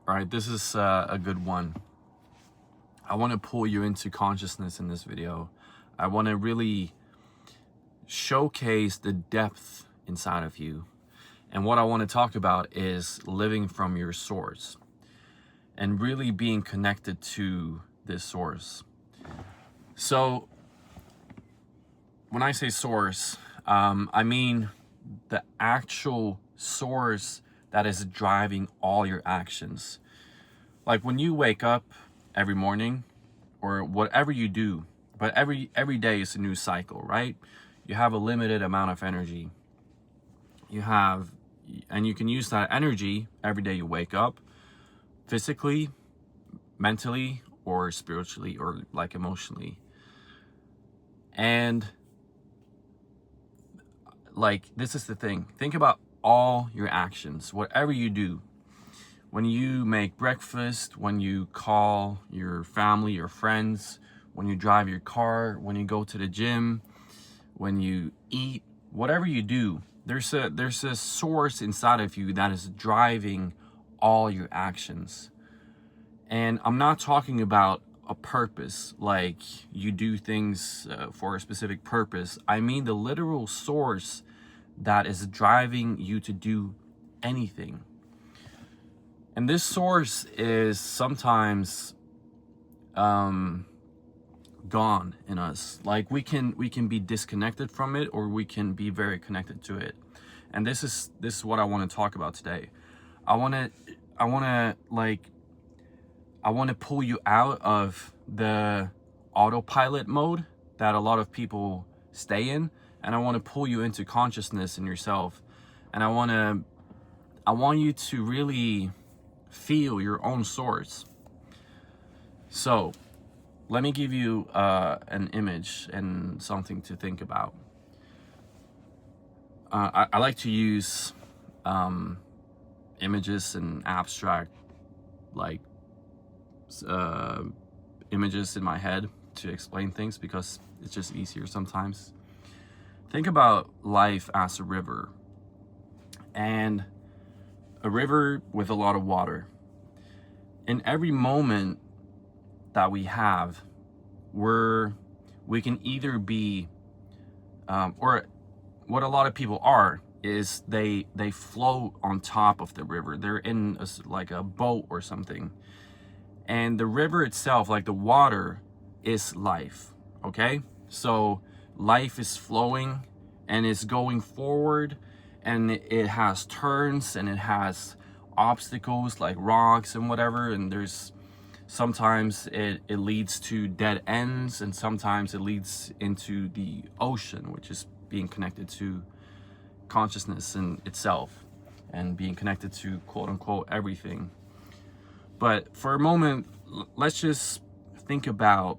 All right, this is a good one. I want to pull you into consciousness in this video. I want to really showcase the depth inside of you. And what I want to talk about is living from your source and really being connected to this source. So when I say source, I mean the actual source that is driving all your actions. Like when you wake up every morning or whatever you do, but every day is a new cycle, right? You have a limited amount of energy. And you can use that energy every day you wake up, physically, mentally, or spiritually, or like emotionally. And like, this is the thing. Think about all your actions, whatever you do. When you make breakfast, when you call your family, your friends, when you drive your car, when you go to the gym, when you eat, whatever you do, there's a source inside of you that is driving all your actions. And I'm not talking about a purpose, like you do things for a specific purpose. I mean the literal source that is driving you to do anything. And this source is sometimes gone in us. Like we can be disconnected from it, or we can be very connected to it. And this is what I want to talk about today. I want to pull you out of the autopilot mode that a lot of people stay in, and I want to pull you into consciousness in yourself. And I want you to really feel your own source. So let me give you an image and something to think about. I like to use images and abstract images in my head to explain things, because it's just easier sometimes. Think about life as a river, and a river with a lot of water. In every moment that we have, we can either be, or what a lot of people are, is they float on top of the river. They're in like a boat or something. And the river itself, like the water, is life, okay? So life is flowing and it's going forward, and it has turns and it has obstacles like rocks and whatever, and there's sometimes it leads to dead ends, and sometimes it leads into the ocean, which is being connected to consciousness in itself and being connected to quote unquote everything. But for a moment, let's just think about,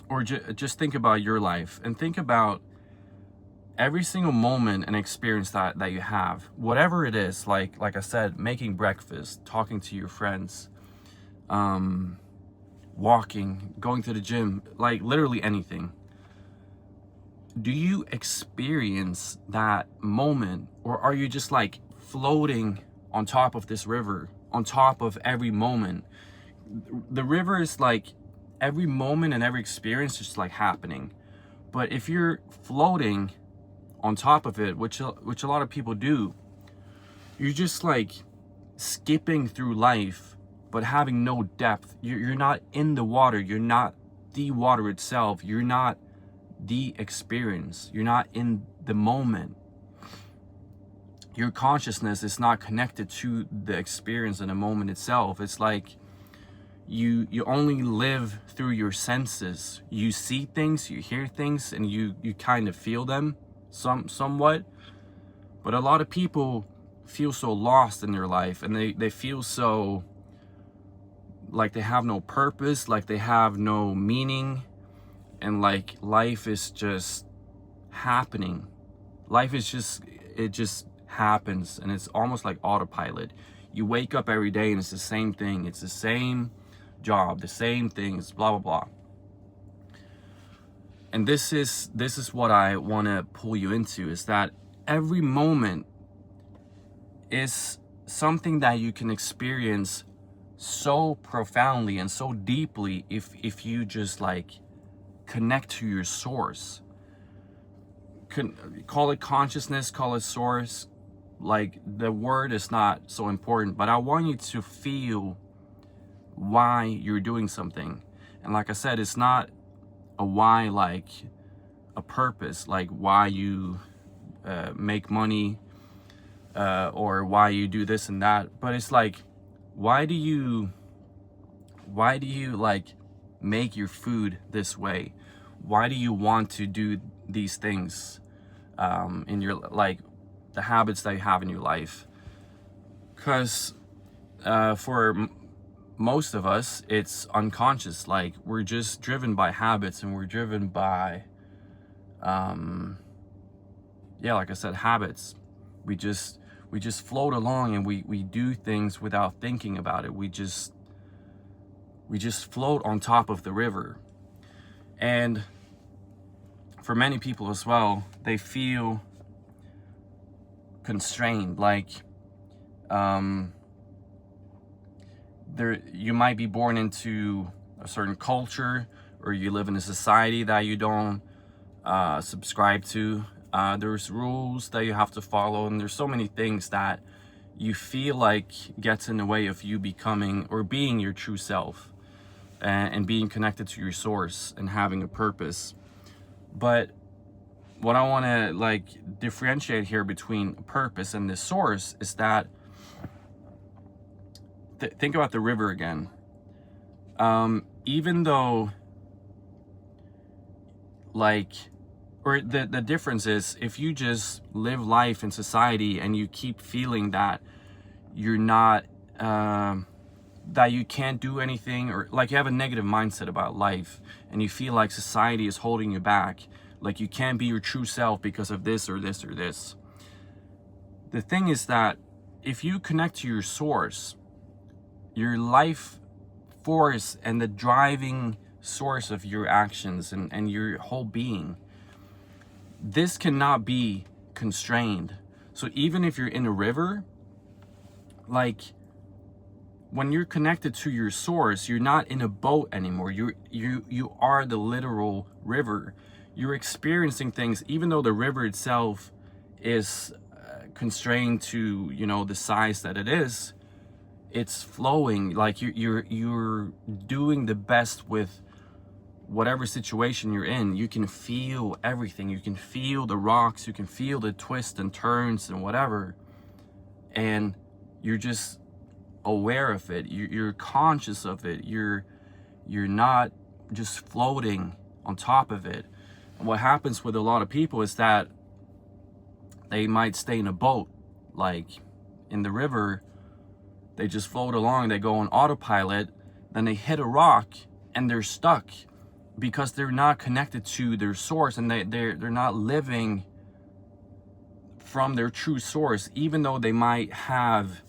or just think about your life, and think about every single moment and experience that you have, whatever it is. Like I said, making breakfast, talking to your friends, walking, going to the gym, like literally anything. Do you experience that moment, or are you just like floating on top of this river, on top of every moment? The river is like every moment and every experience just like happening. But if you're floating on top of it, which a lot of people do, you're just like skipping through life but having no depth. You're not in the water, you're not the water itself, you're not the experience, you're not in the moment. Your consciousness is not connected to the experience in the moment itself. It's like you only live through your senses. You see things, you hear things, and you kind of feel them somewhat. But a lot of people feel so lost in their life, and they feel so like they have no purpose, like they have no meaning, and like life is just happening. Life is just, it just happens, and it's almost like autopilot. You wake up every day and it's the same thing, it's the same job, the same things, blah blah blah. And this is what I want to pull you into, is that every moment is something that you can experience so profoundly and so deeply if you just like connect to your source. Call it consciousness, call it source, like the word is not so important, but I want you to feel why you're doing something. And like I said, it's not a why like a purpose, like why you make money or why you do this and that, but it's like why do you like make your food this way? Why do you want to do these things in your, like the habits that you have in your life? Because for most of us, it's unconscious. Like we're just driven by habits, and we're driven by yeah, like I said, habits. We just float along, and we do things without thinking about it. We just float on top of the river. And for many people as well, they feel constrained, like you might be born into a certain culture, or you live in a society that you don't subscribe to. There's rules that you have to follow, and there's so many things that you feel like gets in the way of you becoming or being your true self, and being connected to your source and having a purpose. But what I want to like differentiate here between purpose and the source is that think about the river again. Even though like, or the difference is, if you just live life in society and you keep feeling that you're not that you can't do anything, or like you have a negative mindset about life, and you feel like society is holding you back, like you can't be your true self because of this or this or this. The thing is that if you connect to your source, your life force and the driving source of your actions and your whole being, this cannot be constrained. So even if you're in a river, like when you're connected to your source, you're not in a boat anymore. You are the literal river. You're experiencing things, even though the river itself is constrained to, you know, the size that it is. It's flowing, like you're doing the best with whatever situation you're in. You can feel everything. You can feel the rocks, you can feel the twists and turns and whatever, and you're just aware of it. You're conscious of it. You're not just floating on top of it. And what happens with a lot of people is that they might stay in a boat, like in the river. They just float along, they go on autopilot, then they hit a rock and they're stuck because they're not connected to their source, and they're not living from their true source, even though they might have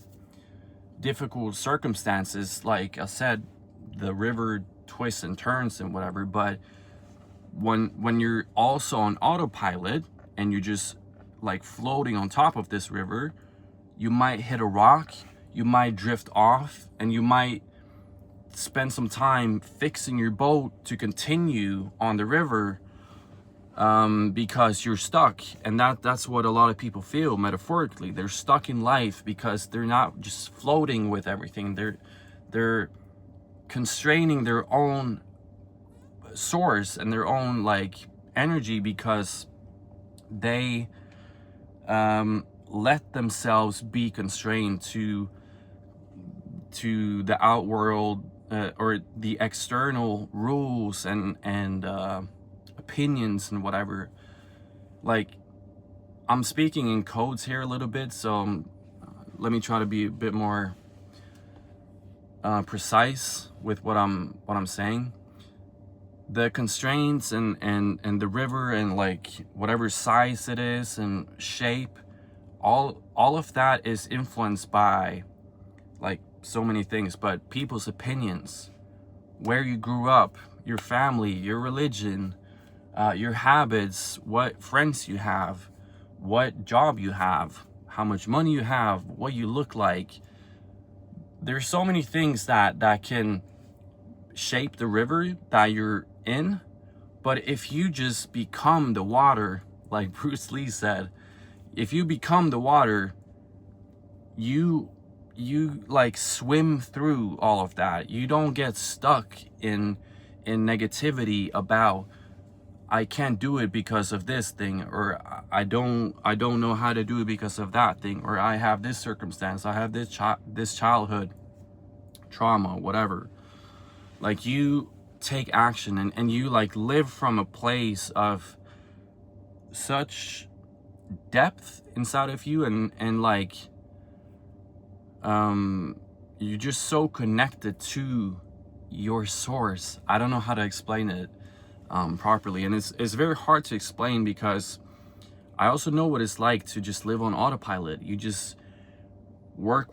difficult circumstances. Like I said, the river twists and turns and whatever, but when you're also on autopilot and you're just like floating on top of this river, you might hit a rock, you might drift off, and you might spend some time fixing your boat to continue on the river because you're stuck. And that's what a lot of people feel metaphorically. They're stuck in life because they're not just floating with everything. They're constraining their own source and their own like energy because they let themselves be constrained to the outworld or the external rules and opinions and whatever. Like, I'm speaking in codes here a little bit, so let me try to be a bit more precise with what I'm saying. The constraints and the river and like whatever size it is and shape, all of that is influenced by like so many things, but people's opinions, where you grew up, your family, your religion, your habits, what friends you have, what job you have, how much money you have, what you look like. there's so many things that can shape the river that you're in. But if you just become the water, like Bruce Lee said, if you become the water, you like swim through all of that. You don't get stuck in negativity about, I can't do it because of this thing, or I don't know how to do it because of that thing, or I have this circumstance, I have this childhood trauma, whatever. Like, you take action, and you like live from a place of such depth inside of you, and like you're just so connected to your source. I don't know how to explain it properly, and it's very hard to explain, because I also know what it's like to just live on autopilot. You just work,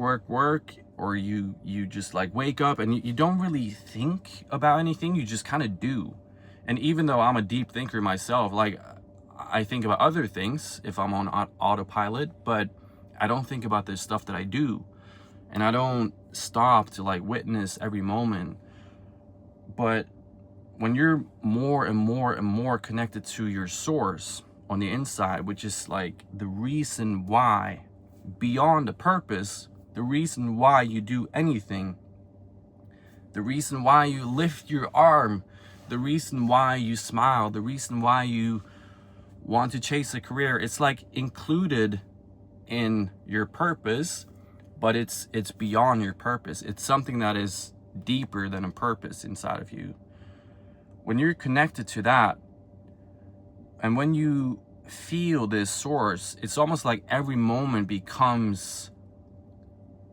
or you just like wake up and you don't really think about anything. You just kind of do. And even though I'm a deep thinker myself, like, I think about other things if I'm on autopilot, but I don't think about the stuff that I do, and I don't stop to like witness every moment. But when you're more and more connected to your source on the inside, which is like the reason why, beyond the purpose, the reason why you do anything, the reason why you lift your arm, the reason why you smile, the reason why you want to chase a career, it's like included in your purpose, but it's beyond your purpose. It's something that is deeper than a purpose inside of you. When you're connected to that, and when you feel this source, it's almost like every moment becomes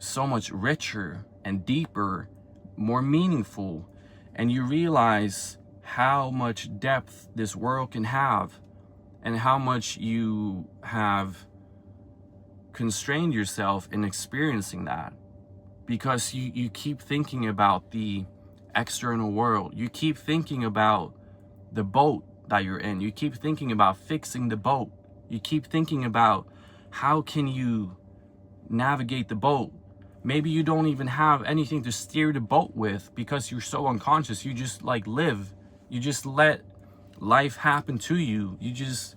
so much richer and deeper, more meaningful, and you realize how much depth this world can have, and how much you have constrained yourself in experiencing that, because you keep thinking about the external world. You keep thinking about the boat that you're in. You keep thinking about fixing the boat. You keep thinking about how can you navigate the boat. Maybe you don't even have anything to steer the boat with, because you're so unconscious. You just like live. You just let life happen to you. You just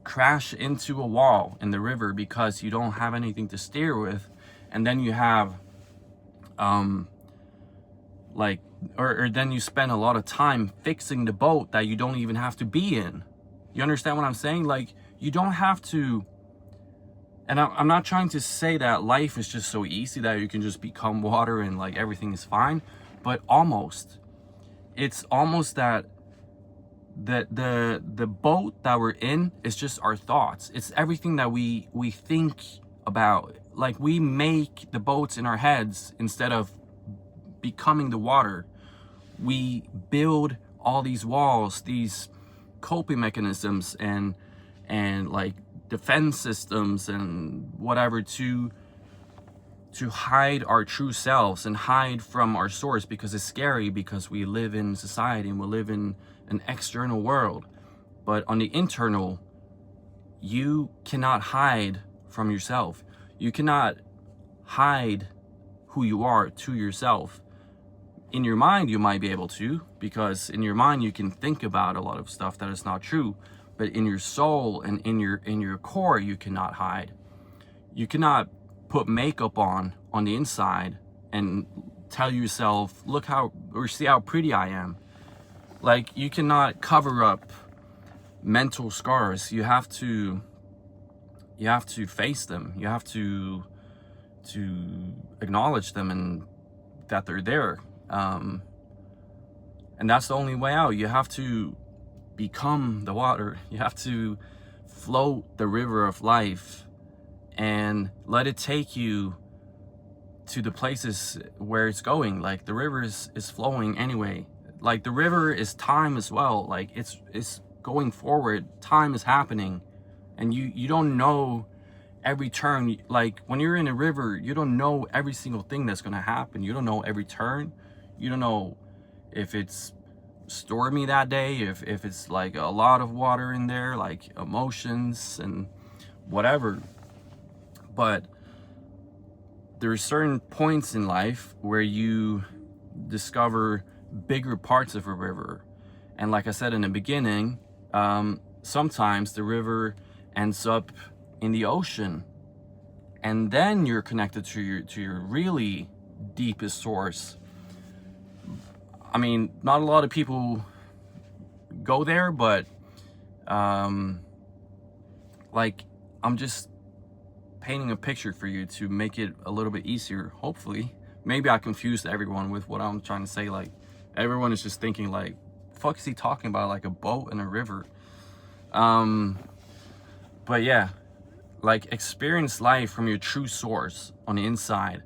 crash into a wall in the river because you don't have anything to steer with. And then you have like or then you spend a lot of time fixing the boat that you don't even have to be in. You understand what I'm saying? Like, you don't have to. And I'm not trying to say that life is just so easy that you can just become water and like everything is fine, but almost. It's almost that the boat that we're in is just our thoughts. It's everything that we think about. Like, we make the boats in our heads instead of becoming the water. We build all these walls, these coping mechanisms, and like defense systems and whatever to hide our true selves and hide from our source, because it's scary, because we live in society and we live in an external world. But on the internal, you cannot hide from yourself. You cannot hide who you are to yourself. In your mind, you might be able to, because in your mind you can think about a lot of stuff that is not true. But in your soul and in your core, you cannot hide. You cannot put makeup on the inside and tell yourself, look how, or see how pretty I am. Like, you cannot cover up mental scars. You have to face them. You have to acknowledge them, and that they're there. And that's the only way out. You have to become the water. You have to float the river of life and let it take you to the places where it's going. Like, the river is flowing anyway. Like, the river is time as well. Like, it's going forward. Time is happening, and you don't know every turn. Like, when you're in a river, you don't know every single thing that's going to happen. You don't know every turn. You don't know if it's stormy that day, if it's like a lot of water in there, like emotions and whatever. But there are certain points in life where you discover bigger parts of a river. And like I said in the beginning, sometimes the river ends up in the ocean, and then you're connected to your really deepest source. I mean, not a lot of people go there, but like, I'm just painting a picture for you to make it a little bit easier, hopefully. Maybe I confused everyone with what I'm trying to say. Like, everyone is just thinking like, fuck is he talking about, like a boat and a river? But yeah, like, experience life from your true source on the inside.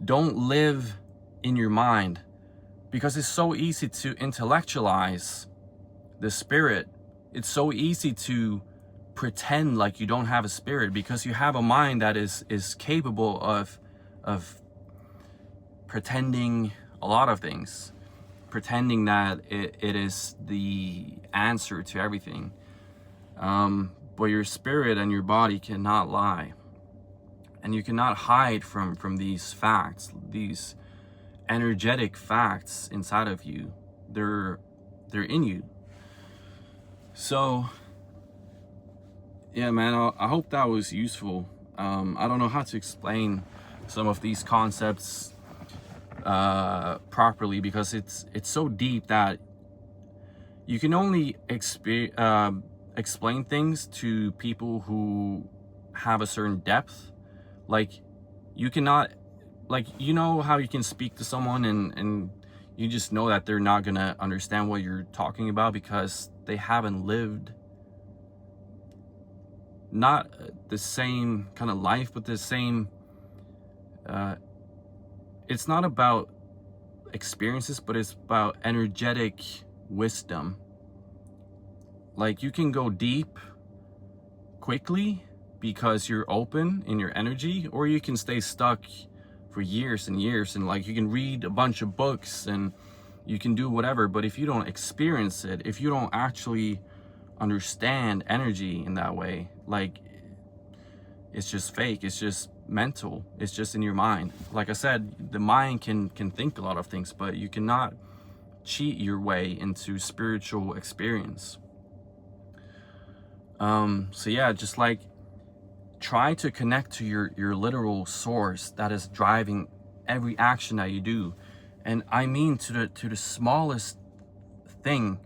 Don't live in your mind, because it's so easy to intellectualize the spirit. It's so easy to pretend like you don't have a spirit, because you have a mind that is capable of pretending a lot of things, pretending that it is the answer to everything. But your spirit and your body cannot lie, and you cannot hide from these facts, these energetic facts inside of you. They're in you. So yeah, man, I hope that was useful. I don't know how to explain some of these concepts properly, because it's so deep that you can only explain things to people who have a certain depth. Like, you cannot, like, you know how you can speak to someone and you just know that they're not gonna understand what you're talking about, because they haven't lived not the same kind of life, but the same it's not about experiences, but it's about energetic wisdom. Like, you can go deep quickly because you're open in your energy, or you can stay stuck for years and years, and like, you can read a bunch of books and you can do whatever, but if you don't experience it, if you don't actually understand energy in that way, like, it's just fake, it's just mental, it's just in your mind. Like I said, the mind can think a lot of things, but you cannot cheat your way into spiritual experience. So yeah, just like, try to connect to your literal source that is driving every action that you do. And I mean to the smallest thing.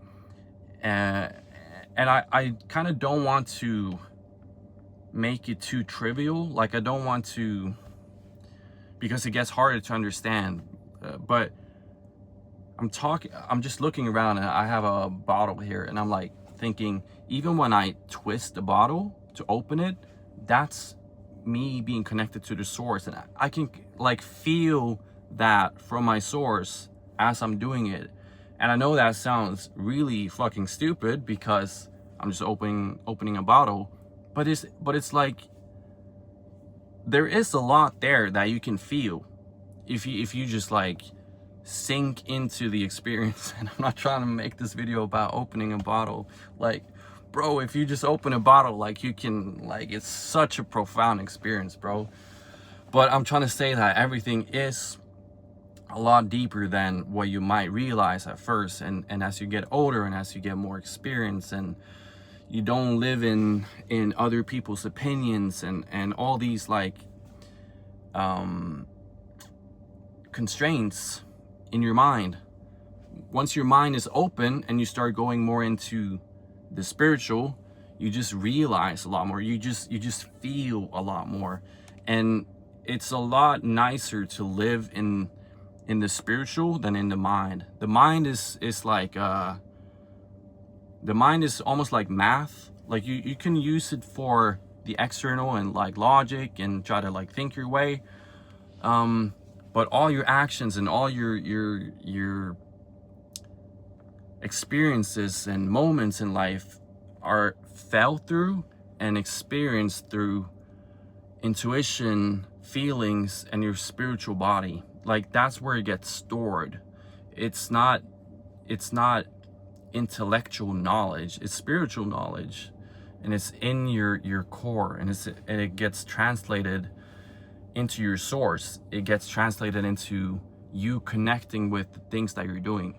And I kind of don't want to make it too trivial. Like, I don't want to, because it gets harder to understand. But I'm just looking around, and I have a bottle here, and I'm like thinking, even when I twist the bottle to open it, that's me being connected to the source, and I can like feel that from my source as I'm doing it. And I know that sounds really fucking stupid, because I'm just opening a bottle, but it's like, there is a lot there that you can feel if you just like sink into the experience. And I'm not trying to make this video about opening a bottle. Like, bro, if you just open a bottle, like, you can, like, it's such a profound experience, bro. But I'm trying to say that everything is a lot deeper than what you might realize at first. And as you get older, and as you get more experience, and you don't live in other people's opinions and all these like constraints in your mind. Once your mind is open and you start going more into the spiritual, you just realize a lot more. You just feel a lot more, and it's a lot nicer to live in the spiritual than in the mind. The mind is like the mind is almost like math. Like, you can use it for the external and like logic and try to like think your way, but all your actions and all your experiences and moments in life are felt through and experienced through intuition, feelings, and your spiritual body. Like, that's where it gets stored. It's not intellectual knowledge, it's spiritual knowledge, and it's in your core, and it gets translated into your source, it gets translated into you connecting with the things that you're doing.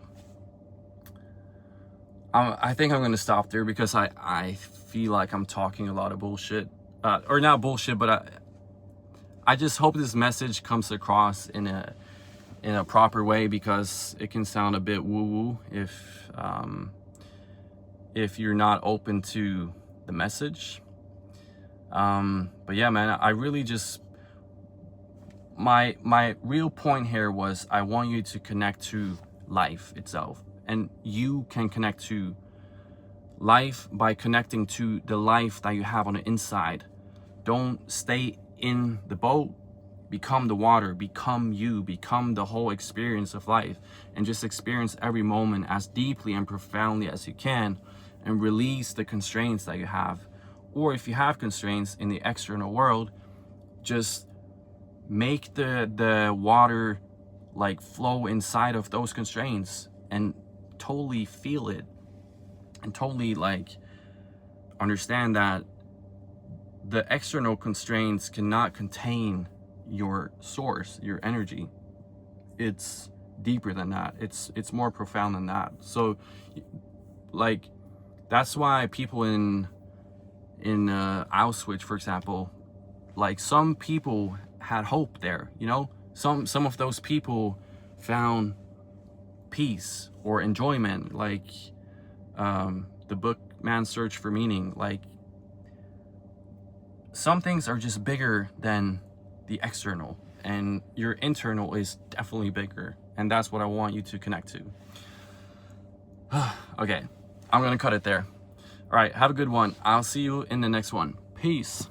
I think I'm gonna stop there because I feel like I'm talking a lot of bullshit, or not bullshit, but I just hope this message comes across in a proper way, because it can sound a bit woo-woo if you're not open to the message. But yeah, man, I really just, my real point here was I want you to connect to life itself, and you can connect to life by connecting to the life that you have on the inside. Don't stay in the boat. Become the water, become you, become the whole experience of life, and just experience every moment as deeply and profoundly as you can, and release the constraints that you have. Or if you have constraints in the external world, just make the water like flow inside of those constraints and totally feel it, and totally like understand that the external constraints cannot contain your source, your energy. It's deeper than that. It's more profound than that. So like, that's why people in Auschwitz, for example, like, some people had hope there, you know. Some of those people found peace or enjoyment, like the book Man's Search for Meaning. Like, some things are just bigger than the external, and your internal is definitely bigger, and that's what I want you to connect to. Okay, I'm gonna cut it there. All right, have a good one. I'll see you in the next one. Peace.